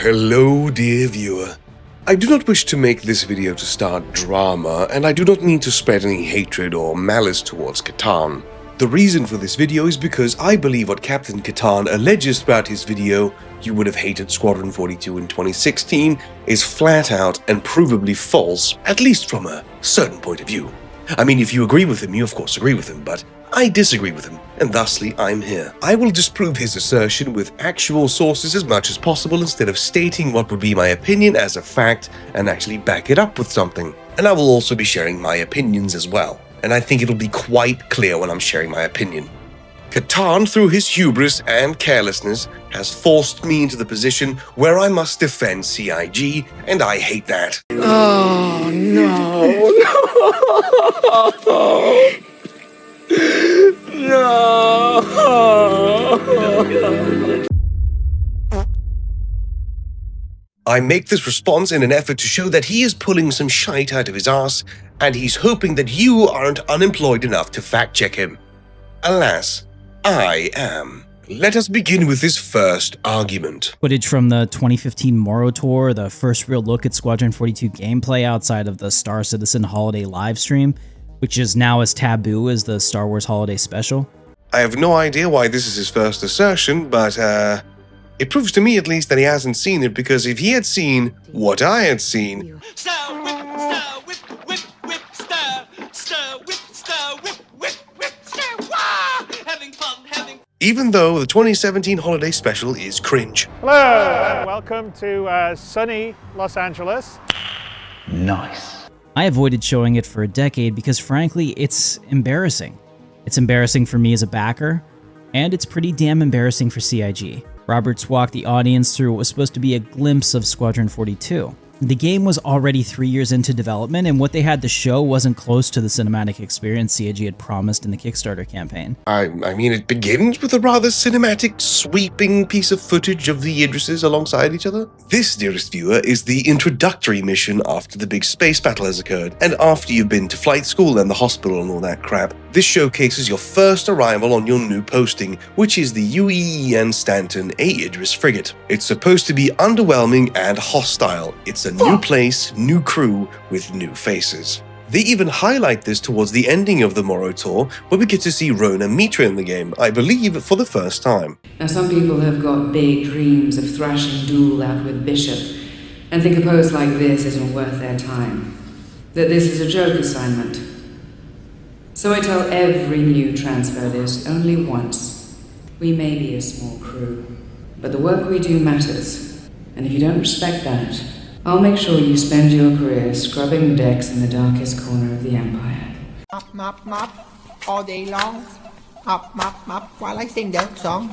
Hello dear viewer. I do not wish to make this video to start drama, and I do not mean to spread any hatred or malice towards Katarn. The reason for this video is because I believe what Captain Katarn alleges throughout his video, "You would have hated Squadron 42 in 2016, is flat out and provably false, at least from a certain point of view. I mean, if you agree with him, you of course agree with him, but I disagree with him, and thusly I'm here. I will disprove his assertion with actual sources as much as possible instead of stating what would be my opinion as a fact and actually back it up with something. And I will also be sharing my opinions as well, and I think it'll be quite clear when I'm sharing my opinion. Katarn, through his hubris and carelessness, has forced me into the position where I must defend CIG, and I hate that. Oh, no. No. I make this response in an effort to show that he is pulling some shite out of his ass, and he's hoping that you aren't unemployed enough to fact-check him. Alas, I am. Let us begin with his first argument. Footage from the 2015 Morrow tour, the first real look at Squadron 42 gameplay outside of the Star Citizen holiday livestream, which is now as taboo as the Star Wars holiday special. I have no idea why this is his first assertion, but it proves to me at least that he hasn't seen it, because if he had seen what I had seen, even though the 2017 holiday special is cringe. Hello, and welcome to sunny Los Angeles. Nice. I avoided showing it for a decade because frankly, it's embarrassing. It's embarrassing for me as a backer, and it's pretty damn embarrassing for CIG. Roberts walked the audience through what was supposed to be a glimpse of Squadron 42. The game was already 3 years into development, and what they had to show wasn't close to the cinematic experience CIG had promised in the Kickstarter campaign. I mean, it begins with a rather cinematic, sweeping piece of footage of the Idrises alongside each other. This, dearest viewer, is the introductory mission after the big space battle has occurred, and after you've been to flight school and the hospital and all that crap. This showcases your first arrival on your new posting, which is the UEEN Stanton A. Idris frigate. It's supposed to be underwhelming and hostile. It's a new place, new crew, with new faces. They even highlight this towards the ending of the Morrow tour, where we get to see Rona Mitra in the game, I believe for the first time. Now some people have got big dreams of thrashing duel out with Bishop, and think a post like this isn't worth their time. That this is a joke assignment. So I tell every new transfer this only once. We may be a small crew, but the work we do matters. And if you don't respect that, I'll make sure you spend your career scrubbing decks in the darkest corner of the Empire. Mop, mop, mop, all day long. Mop, mop, mop, while I sing that song.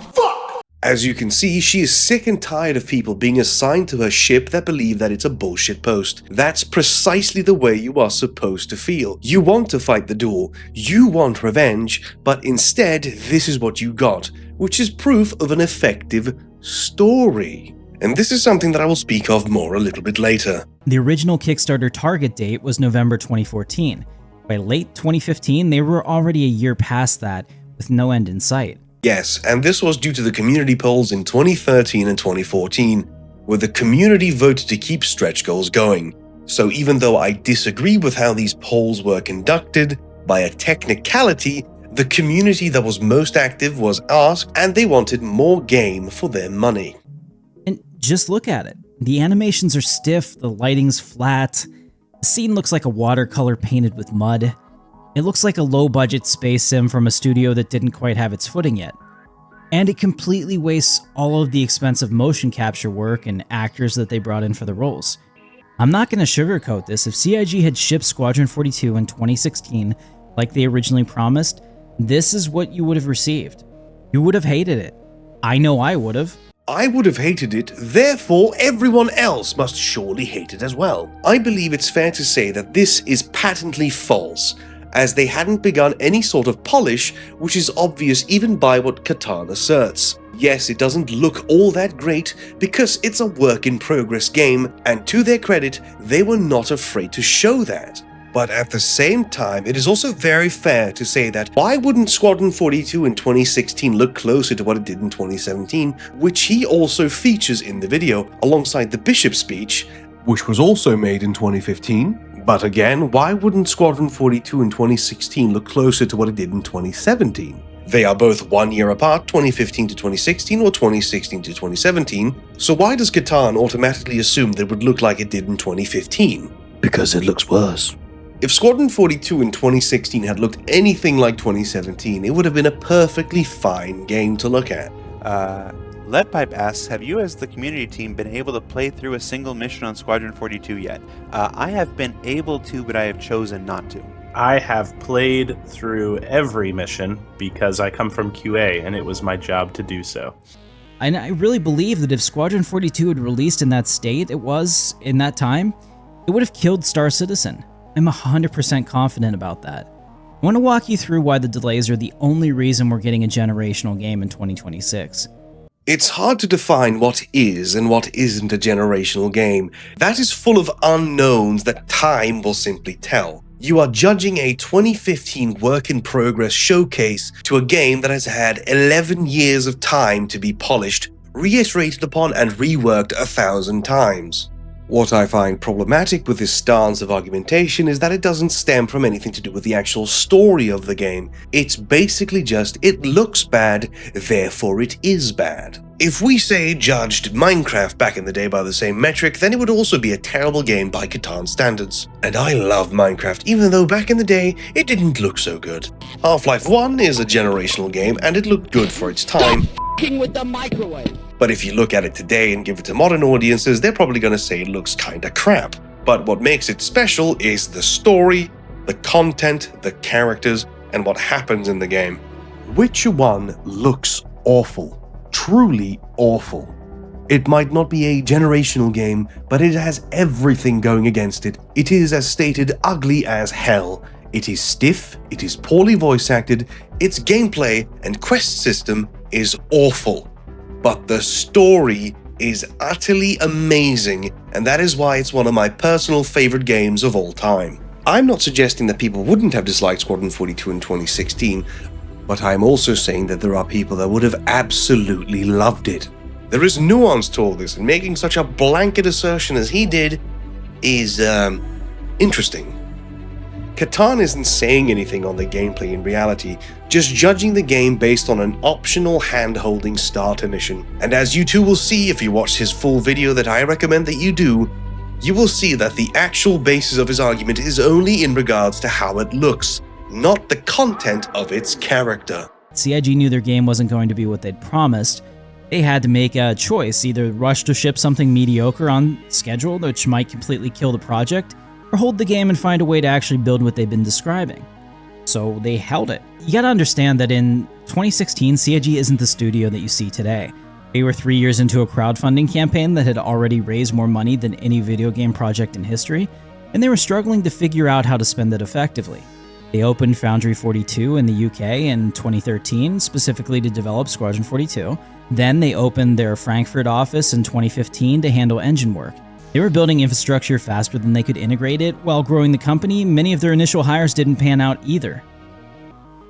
As you can see, she is sick and tired of people being assigned to her ship that believe that it's a bullshit post. That's precisely the way you are supposed to feel. You want to fight the duel, you want revenge, but instead this is what you got, which is proof of an effective story. And this is something that I will speak of more a little bit later. The original Kickstarter target date was November 2014. By late 2015, they were already a year past that, with no end in sight. Yes, and this was due to the community polls in 2013 and 2014, where the community voted to keep stretch goals going. So even though I disagree with how these polls were conducted, by a technicality, the community that was most active was asked, and they wanted more game for their money. And just look at it. The animations are stiff, the lighting's flat, the scene looks like a watercolor painted with mud. It looks like a low-budget space sim from a studio that didn't quite have its footing yet. And it completely wastes all of the expensive motion capture work and actors that they brought in for the roles. I'm not going to sugarcoat this. If CIG had shipped Squadron 42 in 2016 like they originally promised, this is what you would have received. You would have hated it. I know I would have. I would have hated it, therefore everyone else must surely hate it as well. I believe it's fair to say that this is patently false, as they hadn't begun any sort of polish, which is obvious even by what Katarn asserts. Yes, it doesn't look all that great because it's a work-in-progress game, and to their credit, they were not afraid to show that. But at the same time, it is also very fair to say that why wouldn't Squadron 42 in 2016 look closer to what it did in 2017, which he also features in the video alongside the Bishop speech, which was also made in 2015. But again, why wouldn't Squadron 42 in 2016 look closer to what it did in 2017? They are both 1 year apart, 2015 to 2016 or 2016 to 2017, so why does Katarn automatically assume that it would look like it did in 2015? Because it looks worse. If Squadron 42 in 2016 had looked anything like 2017, it would have been a perfectly fine game to look at. Leadpipe asks, have you as the community team been able to play through a single mission on Squadron 42 yet? I have been able to, but I have chosen not to. I have played through every mission because I come from QA and it was my job to do so. And I really believe that if Squadron 42 had released in that state it was in that time, it would have killed Star Citizen. I'm 100% confident about that. I want to walk you through why the delays are the only reason we're getting a generational game in 2026. It's hard to define what is and what isn't a generational game. That is full of unknowns that time will simply tell. You are judging a 2015 work-in-progress showcase to a game that has had 11 years of time to be polished, reiterated upon, and reworked 1,000 times. What I find problematic with this stance of argumentation is that it doesn't stem from anything to do with the actual story of the game. It's basically just, it looks bad, therefore it is bad. If we say judged Minecraft back in the day by the same metric, then it would also be a terrible game by Katarn standards. And I love Minecraft, even though back in the day, it didn't look so good. Half-Life 1 is a generational game, and it looked good for its time. With the microwave. But if you look at it today and give it to modern audiences, they're probably going to say it looks kinda crap. But what makes it special is the story, the content, the characters, and what happens in the game. Witcher 1 looks awful. Truly awful. It might not be a generational game, but it has everything going against it. It is, as stated, ugly as hell. It is stiff, it is poorly voice acted, its gameplay and quest system is awful. But the story is utterly amazing, and that is why it's one of my personal favorite games of all time. I'm not suggesting that people wouldn't have disliked Squadron 42 in 2016, but I'm also saying that there are people that would have absolutely loved it. There is nuance to all this, and making such a blanket assertion as he did is, interesting. Katarn isn't saying anything on the gameplay in reality, just judging the game based on an optional hand-holding starter mission. And as you two will see if you watch his full video that I recommend that you do, you will see that the actual basis of his argument is only in regards to how it looks, not the content of its character. CIG knew their game wasn't going to be what they'd promised. They had to make a choice, either rush to ship something mediocre on schedule, which might completely kill the project, or hold the game and find a way to actually build what they've been describing. So they held it. You gotta understand that in 2016, CIG isn't the studio that you see today. They were 3 years into a crowdfunding campaign that had already raised more money than any video game project in history, and they were struggling to figure out how to spend it effectively. They opened Foundry 42 in the UK in 2013, specifically to develop Squadron 42. Then they opened their Frankfurt office in 2015 to handle engine work. They were building infrastructure faster than they could integrate it. While growing the company, many of their initial hires didn't pan out either.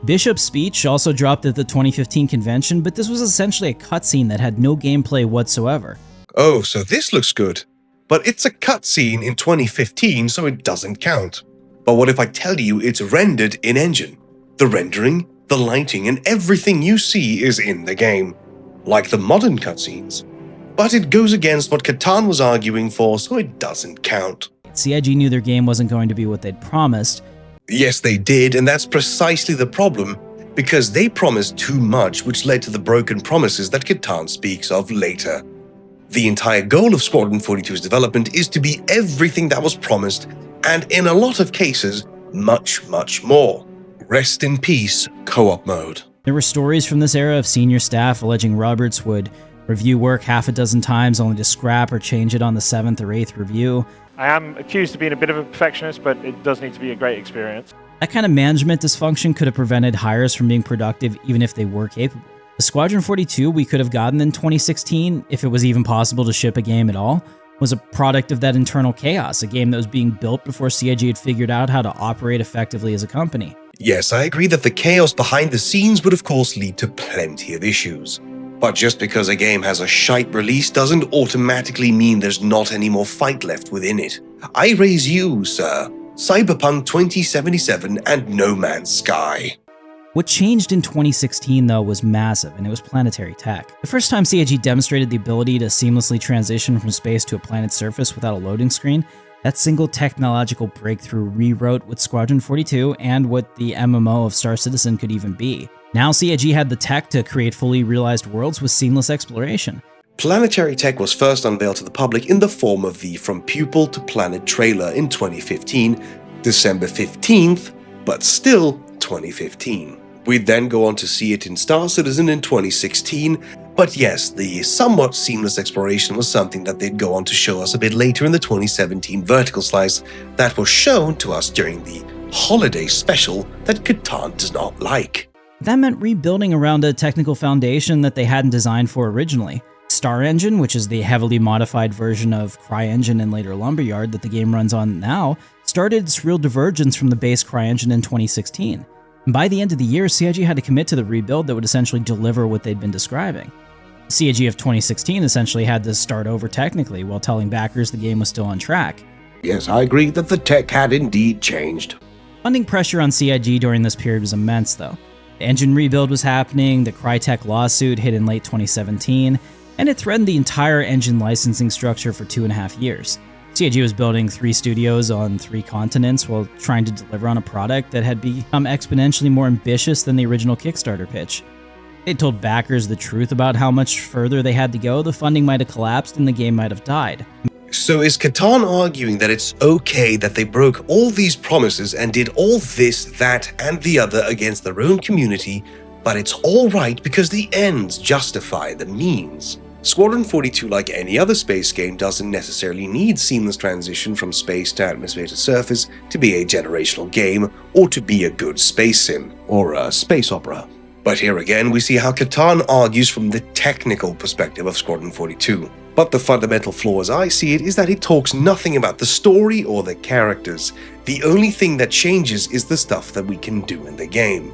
Bishop's speech also dropped at the 2015 convention, but this was essentially a cutscene that had no gameplay whatsoever. Oh, so this looks good. But it's a cutscene in 2015, so it doesn't count. But what if I tell you it's rendered in engine? The rendering, the lighting, and everything you see is in the game. Like the modern cutscenes. But it goes against what Katarn was arguing for, so it doesn't count. CIG knew their game wasn't going to be what they'd promised. Yes, they did, and that's precisely the problem, because they promised too much, which led to the broken promises that Katarn speaks of later. The entire goal of Squadron 42's development is to be everything that was promised, and in a lot of cases, much, much more. Rest in peace, co-op mode. There were stories from this era of senior staff alleging Roberts would review work half a dozen times only to scrap or change it on the 7th or 8th review. I am accused of being a bit of a perfectionist, but it does need to be a great experience. That kind of management dysfunction could have prevented hires from being productive even if they were capable. The Squadron 42 we could have gotten in 2016, if it was even possible to ship a game at all, was a product of that internal chaos, a game that was being built before CIG had figured out how to operate effectively as a company. Yes, I agree that the chaos behind the scenes would of course lead to plenty of issues. But just because a game has a shite release doesn't automatically mean there's not any more fight left within it. I raise you, sir, Cyberpunk 2077 and No Man's Sky. What changed in 2016, though, was massive, and it was planetary tech. The first time CIG demonstrated the ability to seamlessly transition from space to a planet's surface without a loading screen, that single technological breakthrough rewrote what Squadron 42 and what the MMO of Star Citizen could even be. Now CIG had the tech to create fully realized worlds with seamless exploration. Planetary tech was first unveiled to the public in the form of the From Pupil to Planet trailer in 2015, December 15th, but still 2015. We'd then go on to see it in Star Citizen in 2016, but yes, the somewhat seamless exploration was something that they'd go on to show us a bit later in the 2017 vertical slice that was shown to us during the holiday special that Katarn does not like. That meant rebuilding around a technical foundation that they hadn't designed for originally. Star Engine, which is the heavily modified version of CryEngine and later Lumberyard that the game runs on now, started its real divergence from the base CryEngine in 2016. And by the end of the year, CIG had to commit to the rebuild that would essentially deliver what they'd been describing. CIG of 2016 essentially had to start over technically while telling backers the game was still on track. Yes, I agree that the tech had indeed changed. Funding pressure on CIG during this period was immense, though. The engine rebuild was happening, the Crytek lawsuit hit in late 2017, and it threatened the entire engine licensing structure for 2.5 years. CIG was building 3 studios on 3 continents while trying to deliver on a product that had become exponentially more ambitious than the original Kickstarter pitch. If they told backers the truth about how much further they had to go, the funding might have collapsed and the game might have died. So is Katarn arguing that it's okay that they broke all these promises and did all this, that, and the other against their own community, but it's alright because the ends justify the means? Squadron 42, like any other space game, doesn't necessarily need seamless transition from space to atmosphere to surface to be a generational game or to be a good space sim or a space opera. But here again, we see how Katarn argues from the technical perspective of Squadron 42. But the fundamental flaw as I see it is that it talks nothing about the story or the characters. The only thing that changes is the stuff that we can do in the game.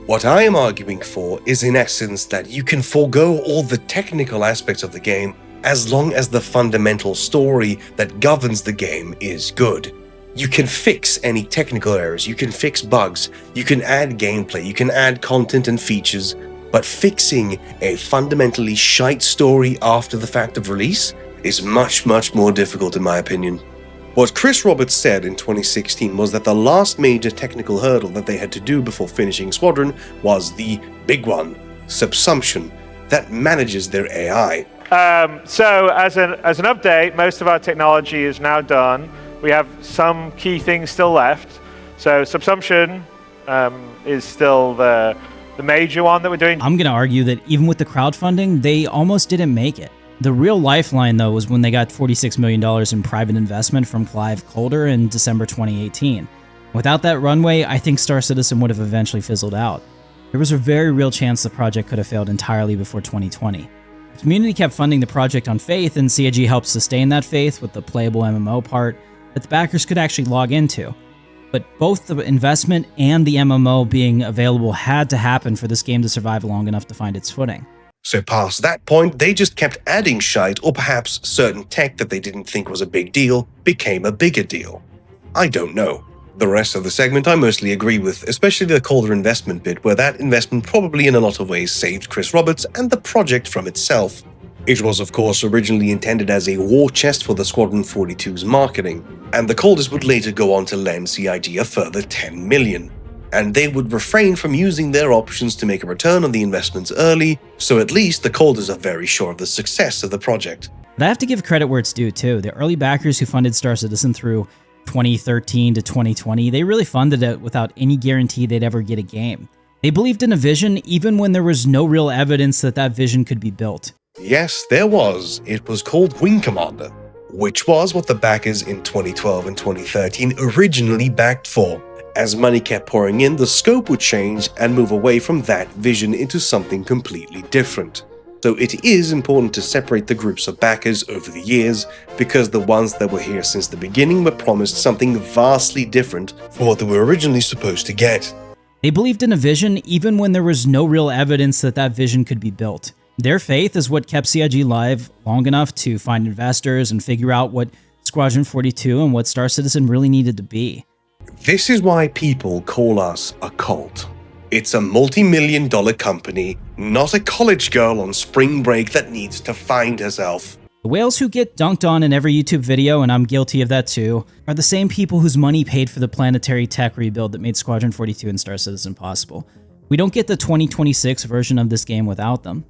What I am arguing for is in essence that you can forego all the technical aspects of the game as long as the fundamental story that governs the game is good. You can fix any technical errors, you can fix bugs, you can add gameplay, you can add content and features, but fixing a fundamentally shite story after the fact of release is much more difficult in my opinion. What Chris Roberts said in 2016 was that the last major technical hurdle that they had to do before finishing Squadron was the big one, subsumption, that manages their AI. So as an update, most of our technology is now done. We have some key things still left. So subsumption is still the major one that we're doing. I'm going to argue that even with the crowdfunding, they almost didn't make it. The real lifeline, though, was when they got $46 million in private investment from Clive Calder in December 2018. Without that runway, I think Star Citizen would have eventually fizzled out. There was a very real chance the project could have failed entirely before 2020. The community kept funding the project on faith, and CIG helped sustain that faith with the playable MMO part that the backers could actually log into. But both the investment and the MMO being available had to happen for this game to survive long enough to find its footing. So past that point, they just kept adding shite, or perhaps certain tech that they didn't think was a big deal became a bigger deal. I don't know. The rest of the segment I mostly agree with, especially the Calder investment bit, where that investment probably in a lot of ways saved Chris Roberts and the project from itself. It was of course originally intended as a war chest for the Squadron 42's marketing, and the Calders would later go on to lend CIG a further $10 million. And they would refrain from using their options to make a return on the investments early, so at least the Calders are very sure of the success of the project. But I have to give credit where it's due too. The early backers who funded Star Citizen through 2013 to 2020, they really funded it without any guarantee they'd ever get a game. They believed in a vision even when there was no real evidence that that vision could be built. Yes, there was. It was called Wing Commander, which was what the backers in 2012 and 2013 originally backed for. As money kept pouring in, the scope would change and move away from that vision into something completely different. So it is important to separate the groups of backers over the years, because the ones that were here since the beginning were promised something vastly different from what they were originally supposed to get. They believed in a vision even when there was no real evidence that that vision could be built. Their faith is what kept CIG live long enough to find investors and figure out what Squadron 42 and what Star Citizen really needed to be. This is why people call us a cult. It's a multi-million-dollar company, not a college girl on spring break that needs to find herself. The whales who get dunked on in every YouTube video, and I'm guilty of that too, are the same people whose money paid for the planetary tech rebuild that made Squadron 42 and Star Citizen possible. We don't get the 2026 version of this game without them.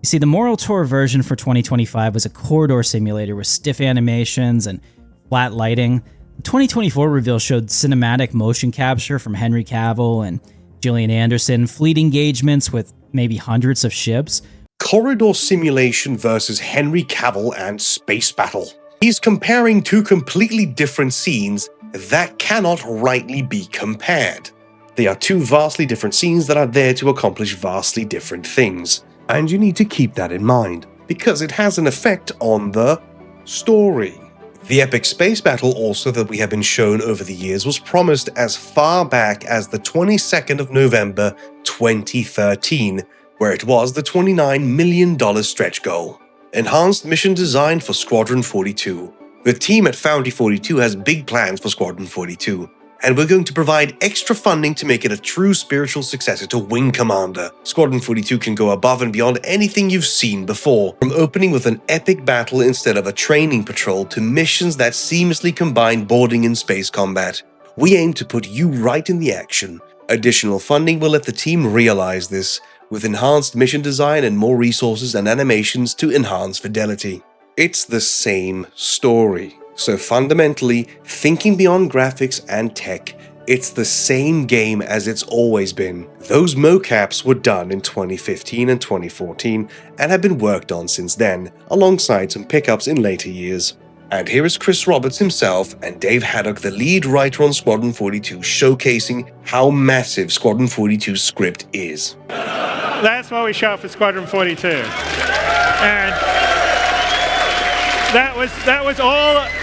You see, the Morrow Tour version for 2025 was a corridor simulator with stiff animations and flat lighting. The 2024 reveal showed cinematic motion capture from Henry Cavill and Gillian Anderson, fleet engagements with maybe hundreds of ships. Corridor simulation versus Henry Cavill and space battle. He's comparing two completely different scenes that cannot rightly be compared. They are two vastly different scenes that are there to accomplish vastly different things. And you need to keep that in mind, because it has an effect on the story. The epic space battle also that we have been shown over the years was promised as far back as the 22nd of November 2013, where it was the $29 million stretch goal. Enhanced mission design for Squadron 42. The team at Foundry 42 has big plans for Squadron 42, and we're going to provide extra funding to make it a true spiritual successor to Wing Commander. Squadron 42 can go above and beyond anything you've seen before, from opening with an epic battle instead of a training patrol to missions that seamlessly combine boarding and space combat. We aim to put you right in the action. Additional funding will let the team realize this, with enhanced mission design and more resources and animations to enhance fidelity. It's the same story. So fundamentally, thinking beyond graphics and tech, it's the same game as it's always been. Those mocaps were done in 2015 and 2014 and have been worked on since then, alongside some pickups in later years. And here is Chris Roberts himself and Dave Haddock, the lead writer on Squadron 42, showcasing how massive Squadron 42's script is. That's what we shot for Squadron 42. And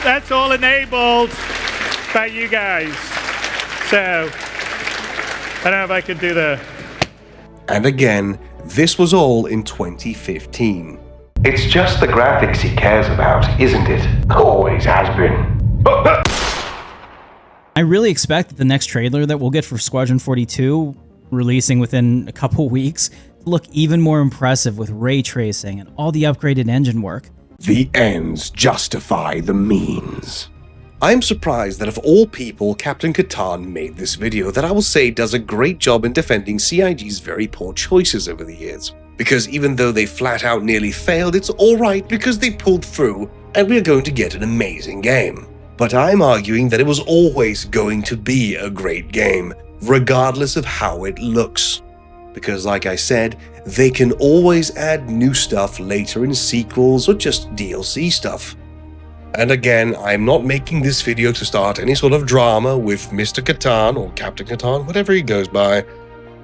that's all enabled by you guys. So I don't know if I could do the... And again, this was all in 2015. It's just the graphics he cares about, isn't it? Always has been. I really expect that the next trailer that we'll get for Squadron 42, releasing within a couple weeks, to look even more impressive with ray tracing and all the upgraded engine work. The ends justify the means. I'm surprised that of all people, Captain Katarn made this video that I will say does a great job in defending CIG's very poor choices over the years. Because even though they flat out nearly failed, it's alright because they pulled through and we're going to get an amazing game. But I'm arguing that it was always going to be a great game, regardless of how it looks. Because like I said, they can always add new stuff later in sequels or just DLC stuff. And again, I'm not making this video to start any sort of drama with Mr. Katarn or Captain Katarn, whatever he goes by.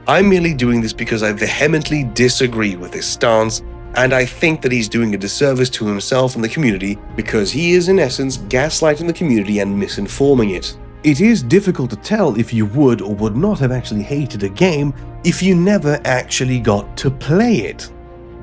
I'm merely doing this because I vehemently disagree with his stance, and I think that he's doing a disservice to himself and the community because he is in essence gaslighting the community and misinforming it. It is difficult to tell if you would or would not have actually hated a game if you never actually got to play it.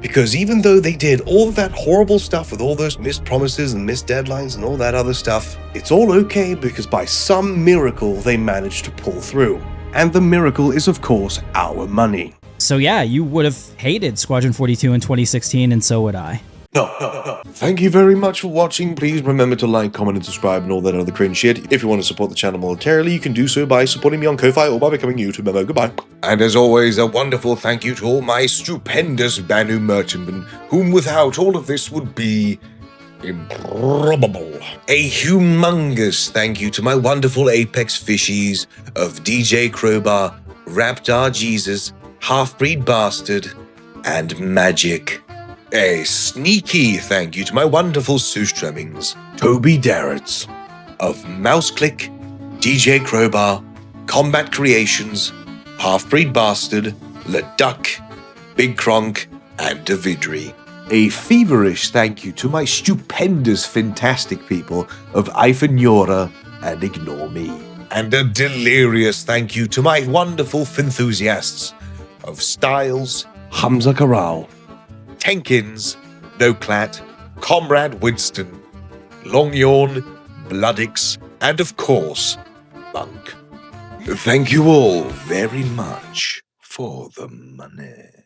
Because even though they did all of that horrible stuff with all those missed promises and missed deadlines and all that other stuff, it's all okay because by some miracle they managed to pull through. And the miracle is of course our money. So yeah, you would have hated Squadron 42 in 2016, and so would I. No. Thank you very much for watching. Please remember to like, comment, and subscribe and all that other cringe shit. If you want to support the channel monetarily, you can do so by supporting me on Ko-Fi or by becoming a YouTube member. Goodbye. And as always, a wonderful thank you to all my stupendous Banu merchantmen, whom without all of this would be improbable. A humongous thank you to my wonderful Apex fishies of DJ Crowbar, Raptor Jesus, Half-Breed Bastard, and Magic. A sneaky thank you to my wonderful Soostremmings, Toby Darretts, of Mouseclick, DJ Crowbar, Combat Creations, Half-Breed Bastard, LeDuck, Big Kronk, and Davidri. A feverish thank you to my stupendous, fantastic people of Iphaniora and Ignore Me. And a delirious thank you to my wonderful enthusiasts of Styles, Hamza Karal, Tenkins, Noclat, Comrade Winston, Longyorn, Bloodix, and of course, Monk. Thank you all very much for the money.